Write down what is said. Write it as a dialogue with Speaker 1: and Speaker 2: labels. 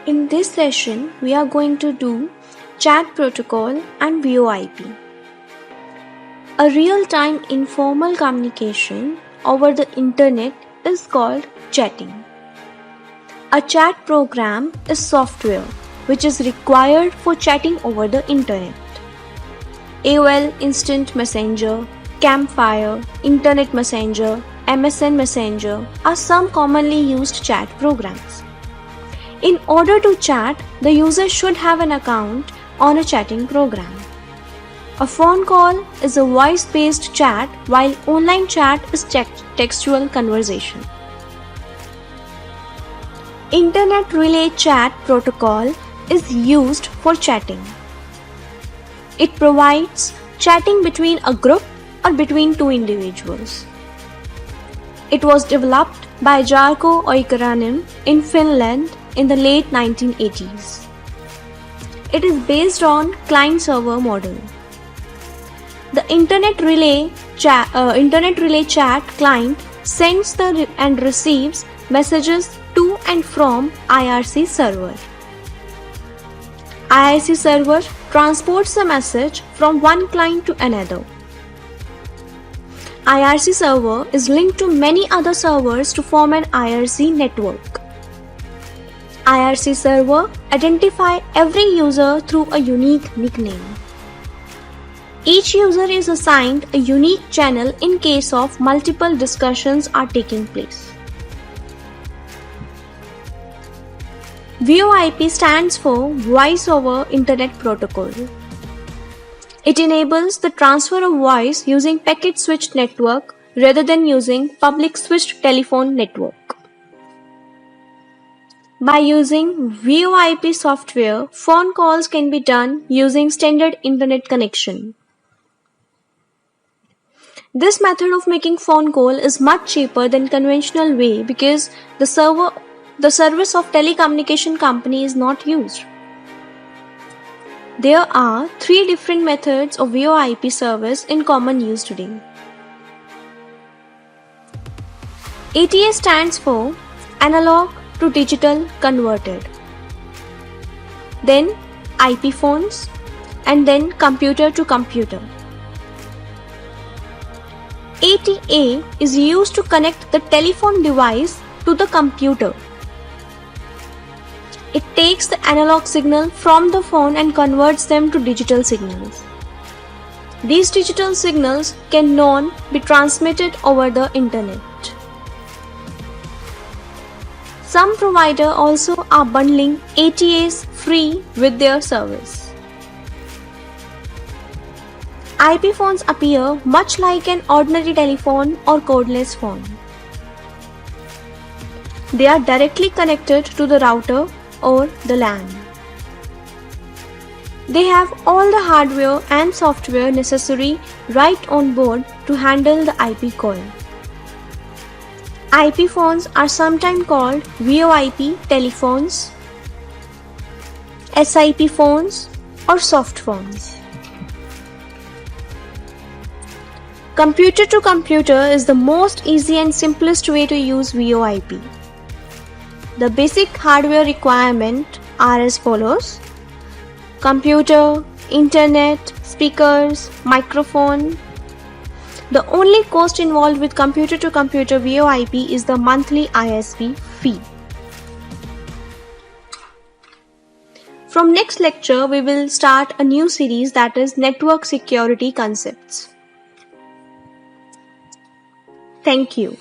Speaker 1: In this session, we are going to do chat protocol and VoIP. A real-time informal communication over the internet is called chatting. A chat program is software which is required for chatting over the internet. AOL Instant Messenger, Campfire, Internet Messenger, MSN Messenger are some commonly used chat programs. In order to chat, the user should have an account on a chatting program. A phone call is a voice-based chat, while online chat is textual conversation. Internet Relay Chat Protocol is used for chatting. It provides chatting between a group or between two individuals. It was developed by Jarkko Oikarainen in Finland in the late 1980s. It is based on client-server model. The Internet Relay Chat client sends and receives messages to and from IRC server. IRC server transports the message from one client to another. IRC server is linked to many other servers to form an IRC network. IRC server identify every user through a unique nickname. Each user is assigned a unique channel in case of multiple discussions are taking place. VoIP stands for Voice over Internet Protocol. It enables the transfer of voice using packet switched network rather than using public switched telephone network. By using VoIP software, phone calls can be done using standard internet connection. This method of making phone call is much cheaper than conventional way because the service of telecommunication company is not used. There are 3 different methods of VoIP service in common use today. ATA stands for analog to digital converted. Then IP phones and then computer to computer. ATA is used to connect the telephone device to the computer. It takes the analog signal from the phone and converts them to digital signals. These digital signals can be transmitted over the internet. Some providers also are bundling ATAs free with their service. IP phones appear much like an ordinary telephone or codeless phone. They are directly connected to the router or the LAN. They have all the hardware and software necessary right on board to handle the IP call. IP phones are sometimes called VoIP telephones, SIP phones or soft phones. Computer to computer is the most easy and simplest way to use VoIP. The basic hardware requirements are as follows: computer, internet, speakers, microphone. The only cost involved with computer to computer VoIP is the monthly ISP fee. From next lecture, we will start a new series, that is network security concepts. Thank you.